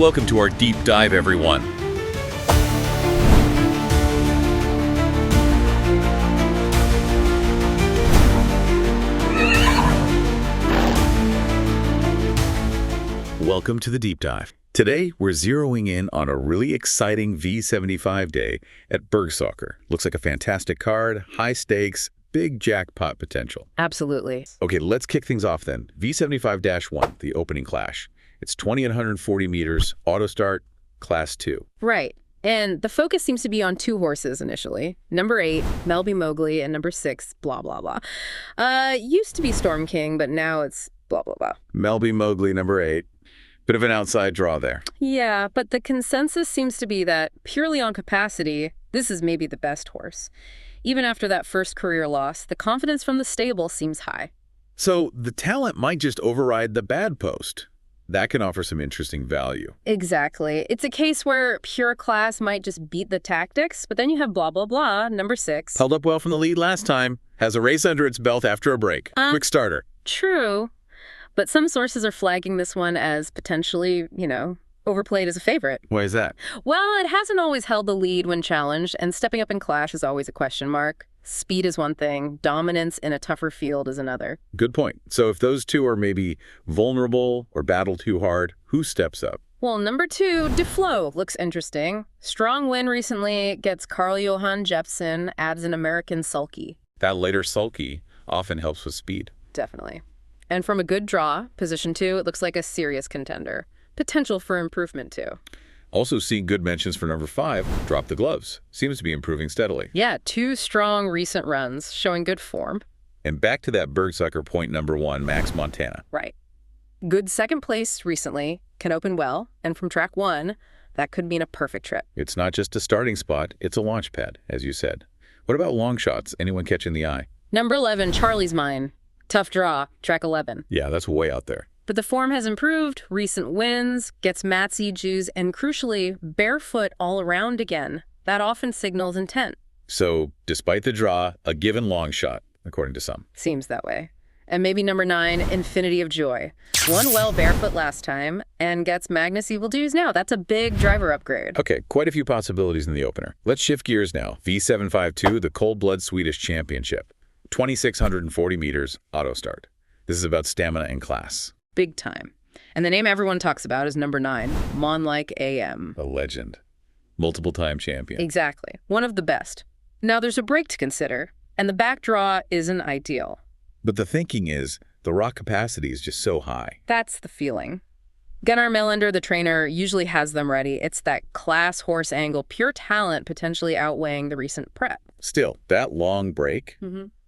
Welcome to our deep dive, everyone. Welcome to the deep dive. Today, we're zeroing in on a really exciting V75 day at Bergsåker. Looks like a fantastic card, high stakes, big jackpot potential. Absolutely. Okay, let's kick things off then. V75-1, the opening clash. It's 20 and 140 meters, auto start, class 2. Right. And the focus seems to be on two horses initially. Number 8, Melby Mowgli, and number 6, blah, blah, blah. Used to be Storm King, but now it's blah, blah, blah. Melby Mowgli, number 8. Bit of an outside draw there. Yeah, but the consensus seems to be that purely on capacity, this is maybe the best horse. Even after that first career loss, the confidence from the stable seems high. So the talent might just override the bad post. That can offer some interesting value. Exactly. It's a case where pure class might just beat the tactics, but then you have blah, blah, blah, number 6. Held up well from the lead last time. Has a race under its belt after a break. Quick starter. True. But some sources are flagging this one as potentially, overplayed as a favorite. Why is that? Well, it hasn't always held the lead when challenged, and stepping up in clash is always a question mark. Speed is one thing, dominance in a tougher field is another. Good point. So if those two are maybe vulnerable or battle too hard, who steps up? Well, number 2, Deflo, looks interesting. Strong win recently, gets Carl-Johan Jeppson, adds an American sulky. That later sulky often helps with speed. Definitely. And from a good draw, position 2, it looks like a serious contender. Potential for improvement, too. Also seeing good mentions for number 5, Drop the Gloves. Seems to be improving steadily. Yeah, 2 strong recent runs, showing good form. And back to that Bergsåker point number 1, Max Montana. Right. Good second place recently, can open well, and from track 1, that could mean a perfect trip. It's not just a starting spot, it's a launch pad, as you said. What about long shots? Anyone catching the eye? Number 11, Charlie's Mine. Tough draw, track 11. Yeah, that's way out there. But the form has improved, recent wins, gets Matsy Jews, and crucially, barefoot all around again. That often signals intent. So, despite the draw, a given long shot, according to some. Seems that way. And maybe number 9, Infinity of Joy. Won well barefoot last time, and gets Magnus Evil Dues now. That's a big driver upgrade. Okay, quite a few possibilities in the opener. Let's shift gears now. V752, the Cold Blood Swedish Championship. 2,640 meters, auto start. This is about stamina and class. Big time. And the name everyone talks about is number 9, Monlike AM. A legend. Multiple-time champion. Exactly. One of the best. Now there's a break to consider, and the back draw isn't ideal. But the thinking is, the raw capacity is just so high. That's the feeling. Gunnar Melander, the trainer, usually has them ready. It's that class horse angle, pure talent potentially outweighing the recent prep. Still, that long break,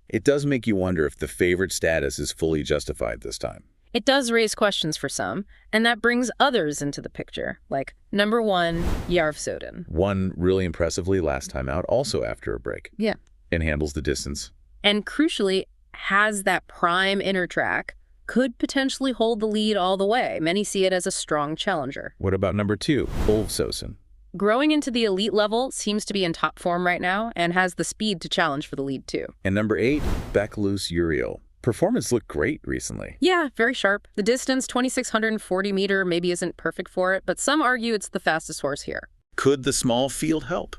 it does make you wonder if the favorite status is fully justified this time. It does raise questions for some, and that brings others into the picture, like number 1, Jarv Soden. Won really impressively last time out, also after a break. Yeah. And handles the distance. And crucially, has that prime inner track, could potentially hold the lead all the way. Many see it as a strong challenger. What about number 2, Soden? Growing into the elite level, seems to be in top form right now, and has the speed to challenge for the lead too. And number 8, Becklus Uriel. Performance looked great recently. Yeah, very sharp. The distance, 2,640 meter, maybe isn't perfect for it, but some argue it's the fastest horse here. Could the small field help?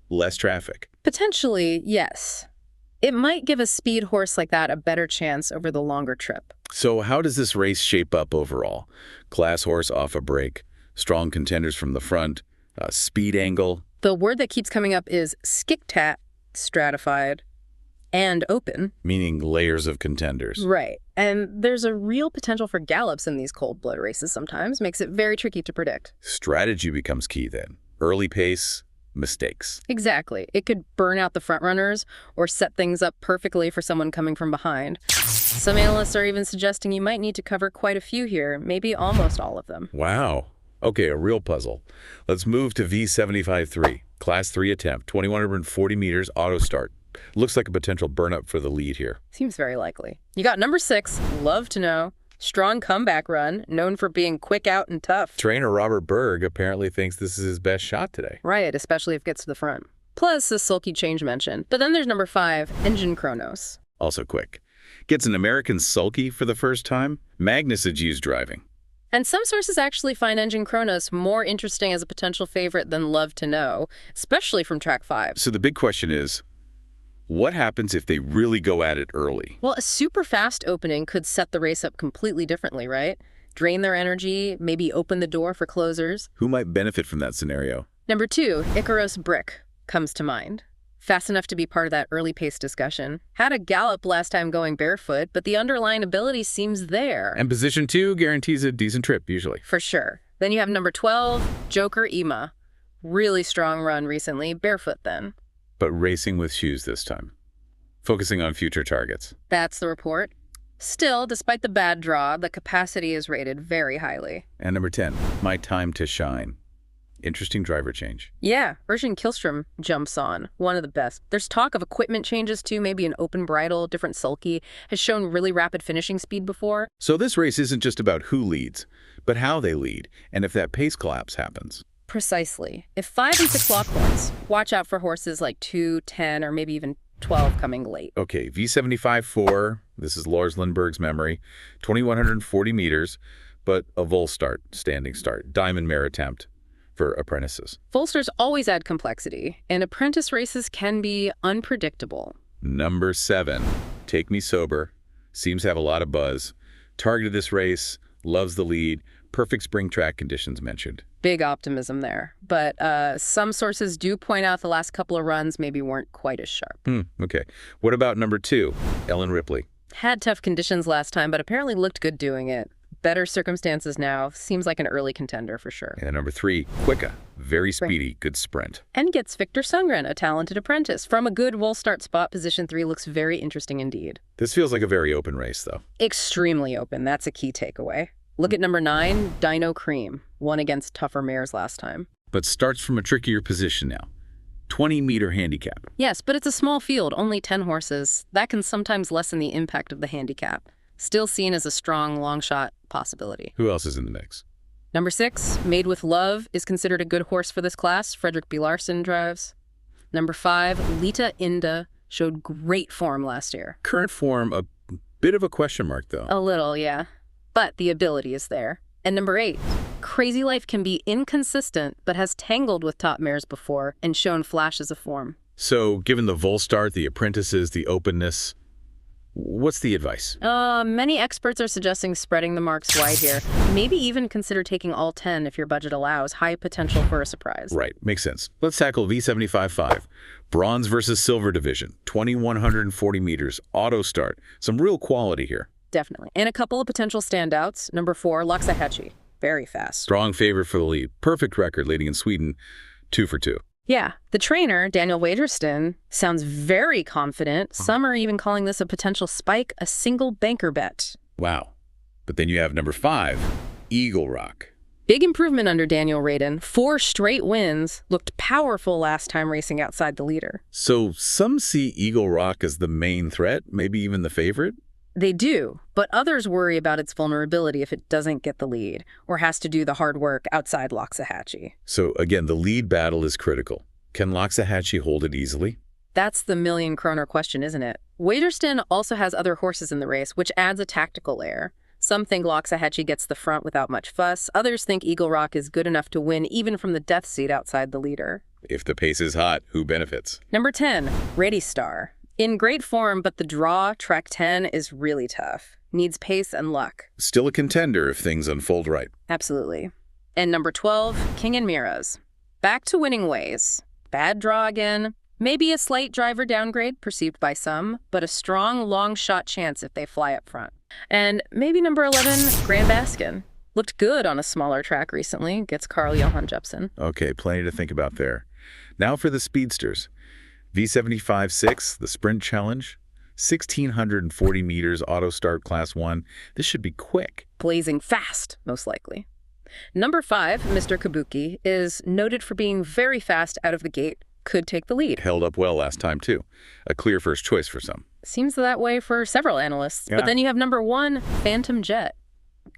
Less traffic. Potentially, yes. It might give a speed horse like that a better chance over the longer trip. So how does this race shape up overall? Class horse off a break, strong contenders from the front, speed angle. The word that keeps coming up is skiktat, stratified, and open. Meaning layers of contenders. Right. And there's a real potential for gallops in these cold blood races sometimes. Makes it very tricky to predict. Strategy becomes key then. Early pace, mistakes. Exactly. It could burn out the front runners or set things up perfectly for someone coming from behind. Some analysts are even suggesting you might need to cover quite a few here, maybe almost all of them. Wow. Okay, a real puzzle. Let's move to V75-3, Class 3 attempt, 2,140 meters, auto start. Looks like a potential burn-up for the lead here. Seems very likely. You got number 6, Love to Know. Strong comeback run, known for being quick out and tough. Trainer Robert Berg apparently thinks this is his best shot today. Right, especially if it gets to the front. Plus a sulky change mention. But then there's number 5, Engine Chronos. Also quick. Gets an American sulky for the first time. Magnus Aju's driving. And some sources actually find Engine Kronos more interesting as a potential favorite than Love to Know, especially from track 5. So the big question is, what happens if they really go at it early? Well, a super fast opening could set the race up completely differently, right? Drain their energy, maybe open the door for closers. Who might benefit from that scenario? Number 2, Icarus Brick comes to mind. Fast enough to be part of that early pace discussion. Had a gallop last time going barefoot, but the underlying ability seems there. And position 2 guarantees a decent trip, usually. For sure. Then you have number 12, Joker Ema. Really strong run recently, barefoot then. But racing with shoes this time. Focusing on future targets. That's the report. Still, despite the bad draw, the capacity is rated very highly. And number 10, My Time to Shine. Interesting driver change. Yeah, Urshan Kihlstrom jumps on. One of the best. There's talk of equipment changes too, maybe an open bridle, different sulky. Has shown really rapid finishing speed before. So this race isn't just about who leads, but how they lead, and if that pace collapse happens. Precisely. If 5 and 6 Lockhorns, watch out for horses like 2, 10, or maybe even 12 coming late. Okay, V75-4, this is Lars Lindberg's memory, 2,140 meters, but a Vol start, standing start, diamond mare attempt for apprentices. Volsters always add complexity, and apprentice races can be unpredictable. Number 7, Take Me Sober, seems to have a lot of buzz, targeted this race, loves the lead, perfect spring track conditions mentioned. Big optimism there. But some sources do point out the last couple of runs maybe weren't quite as sharp. Okay. What about number 2, Ellen Ripley? Had tough conditions last time, but apparently looked good doing it. Better circumstances now. Seems like an early contender for sure. And number 3, Quicka. Very speedy, good sprint. And gets Victor Sundgren, a talented apprentice. From a good Vol start spot, position 3 looks very interesting indeed. This feels like a very open race, though. Extremely open. That's a key takeaway. Look at number 9, Dino Cream. Won against tougher mares last time. But starts from a trickier position now. 20-meter handicap. Yes, but it's a small field, only 10 horses. That can sometimes lessen the impact of the handicap. Still seen as a strong, long shot possibility. Who else is in the mix? Number 6, Made with Love, is considered a good horse for this class. Frederick B. Larson drives. Number 5, Lita Inda, showed great form last year. Current form, a bit of a question mark, though. A little, yeah. But the ability is there. And number 8, Crazy Life can be inconsistent, but has tangled with top mares before and shown flashes of form. So, given the Vol start, the apprentices, the openness, what's the advice? Many experts are suggesting spreading the marks wide here. Maybe even consider taking all 10 if your budget allows. High potential for a surprise. Right, makes sense. Let's tackle V75-5. Bronze versus silver division, 2,140 meters, auto start. Some real quality here. Definitely. And a couple of potential standouts. Number 4, Loxahatchee. Very fast. Strong favorite for the lead. Perfect record leading in Sweden, 2 for 2. Yeah. The trainer, Daniel Wagerston, sounds very confident. Some are even calling this a potential spike, a single banker bet. Wow. But then you have number 5, Eagle Rock. Big improvement under Daniel Radin. 4 straight wins. Looked powerful last time racing outside the leader. So some see Eagle Rock as the main threat, maybe even the favorite? They do, but others worry about its vulnerability if it doesn't get the lead or has to do the hard work outside Loxahatchee. So again, the lead battle is critical. Can Loxahatchee hold it easily? That's the million-kroner question, isn't it? Wagerston also has other horses in the race, which adds a tactical layer. Some think Loxahatchee gets the front without much fuss. Others think Eagle Rock is good enough to win even from the death seat outside the leader. If the pace is hot, who benefits? Number 10, Ready Star. In great form, but the draw, track 10, is really tough. Needs pace and luck. Still a contender if things unfold right. Absolutely. And number 12, King and Miras. Back to winning ways. Bad draw again. Maybe a slight driver downgrade perceived by some, but a strong, long shot chance if they fly up front. And maybe number 11, Grand Baskin. Looked good on a smaller track recently. Gets Carl Johan Jepsen. Okay, plenty to think about there. Now for the speedsters. V75-6, the Sprint Challenge, 1,640 meters, auto start class 1. This should be quick. Blazing fast, most likely. Number 5, Mr. Kabuki, is noted for being very fast out of the gate. Could take the lead. Held up well last time, too. A clear first choice for some. Seems that way for several analysts. Yeah. But then you have number 1, Phantom Jet.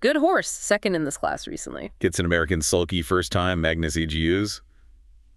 Good horse, second in this class recently. Gets an American sulky first time, Magnus EGUs.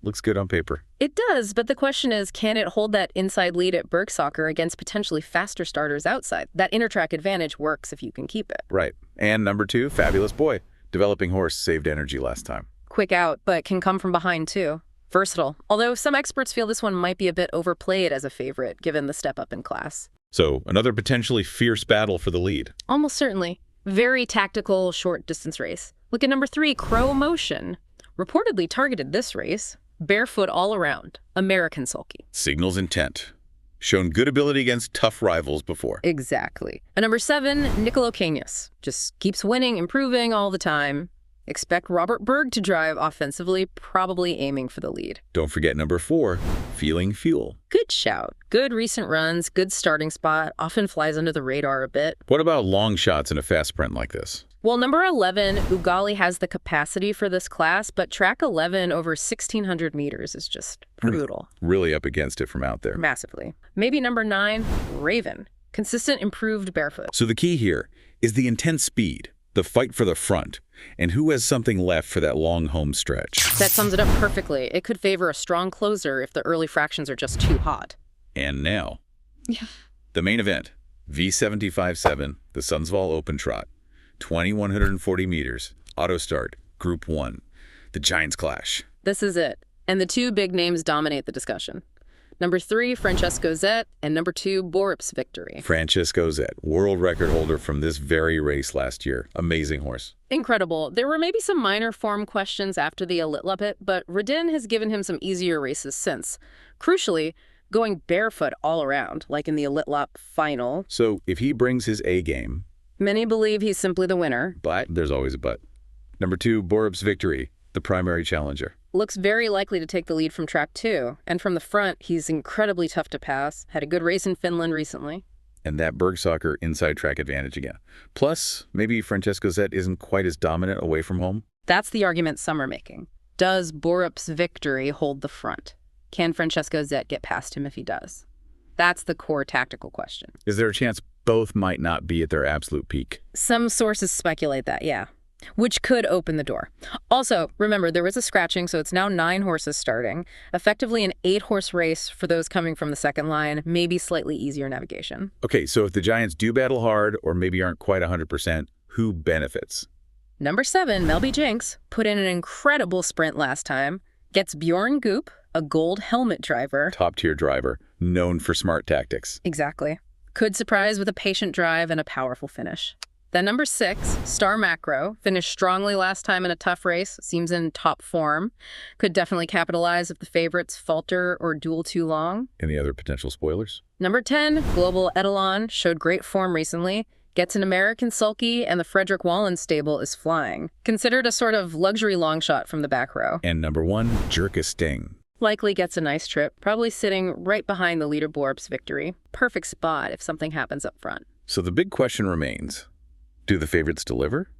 Looks good on paper. It does, but the question is, can it hold that inside lead at Bergsåker against potentially faster starters outside? That intertrack advantage works if you can keep it. Right. And number 2, Fabulous Boy. Developing horse saved energy last time. Quick out, but can come from behind too. Versatile, although some experts feel this one might be a bit overplayed as a favorite given the step up in class. So, another potentially fierce battle for the lead. Almost certainly. Very tactical, short-distance race. Look at number 3, Crow Motion. Reportedly targeted this race. Barefoot all around. American sulky. Signals intent. Shown good ability against tough rivals before. Exactly. And number 7, Nicolocaneus. Just keeps winning, improving all the time. Expect Robert Berg to drive offensively, probably aiming for the lead. Don't forget number 4, Feeling Fuel. Good shout. Good recent runs, good starting spot, often flies under the radar a bit. What about long shots in a fast sprint like this? Well, number 11, Ugali has the capacity for this class, but track 11 over 1,600 meters is just brutal. Really up against it from out there. Massively. Maybe number 9, Raven. Consistent, improved barefoot. So the key here is the intense speed, the fight for the front, and who has something left for that long home stretch. That sums it up perfectly. It could favor a strong closer if the early fractions are just too hot. And now, Yeah. the main event, V75-7, the Sundsvall Open Trot, 2,140 meters, auto start, Group 1, the Giants clash. This is it. And the two big names dominate the discussion. Number 3, Francesco Zet, and number 2, Borup's Victory. Francesco Zet, world record holder from this very race last year. Amazing horse. Incredible. There were maybe some minor form questions after the Elitlopp pit, but Redin has given him some easier races since. Crucially, going barefoot all around, like in the Elitlopp final. So if he brings his A game... Many believe he's simply the winner. But there's always a but. Number 2, Borup's Victory, the primary challenger. Looks very likely to take the lead from track 2. And from the front, he's incredibly tough to pass. Had a good race in Finland recently. And that Bergsåker inside track advantage again. Plus, maybe Francesco Zet isn't quite as dominant away from home. That's the argument some are making. Does Borup's Victory hold the front? Can Francesco Zet get past him if he does? That's the core tactical question. Is there a chance both might not be at their absolute peak? Some sources speculate that, yeah. Which could open the door. Also, remember, there was a scratching, so it's now 9 horses starting. Effectively an 8-horse race for those coming from the second line, maybe slightly easier navigation. Okay, so if the Giants do battle hard or maybe aren't quite 100%, who benefits? Number 7, Melby Jinks, put in an incredible sprint last time. Gets Bjorn Goop, a gold helmet driver. Top-tier driver, known for smart tactics. Exactly. Could surprise with a patient drive and a powerful finish. Then number 6, Star Macro, finished strongly last time in a tough race, seems in top form. Could definitely capitalize if the favorites falter or duel too long. Any other potential spoilers? Number 10, Global Etalon, showed great form recently. Gets an American sulky, and the Frederick Wallen stable is flying. Considered a sort of luxury long shot from the back row. And number 1, Jerk a Sting. Likely gets a nice trip, probably sitting right behind the leader Borup's Victory. Perfect spot if something happens up front. So the big question remains, do the favorites deliver?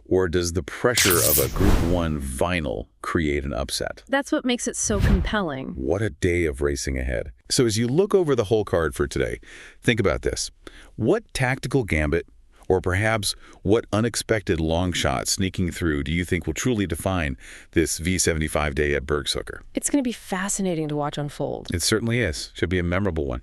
Or does the pressure of a Group 1 final create an upset? That's what makes it so compelling. What a day of racing ahead. So as you look over the whole card for today, think about this. What tactical gambit, or perhaps what unexpected long shot sneaking through do you think will truly define this V75 day at Bergsåker? It's going to be fascinating to watch unfold. It certainly is. Should be a memorable one.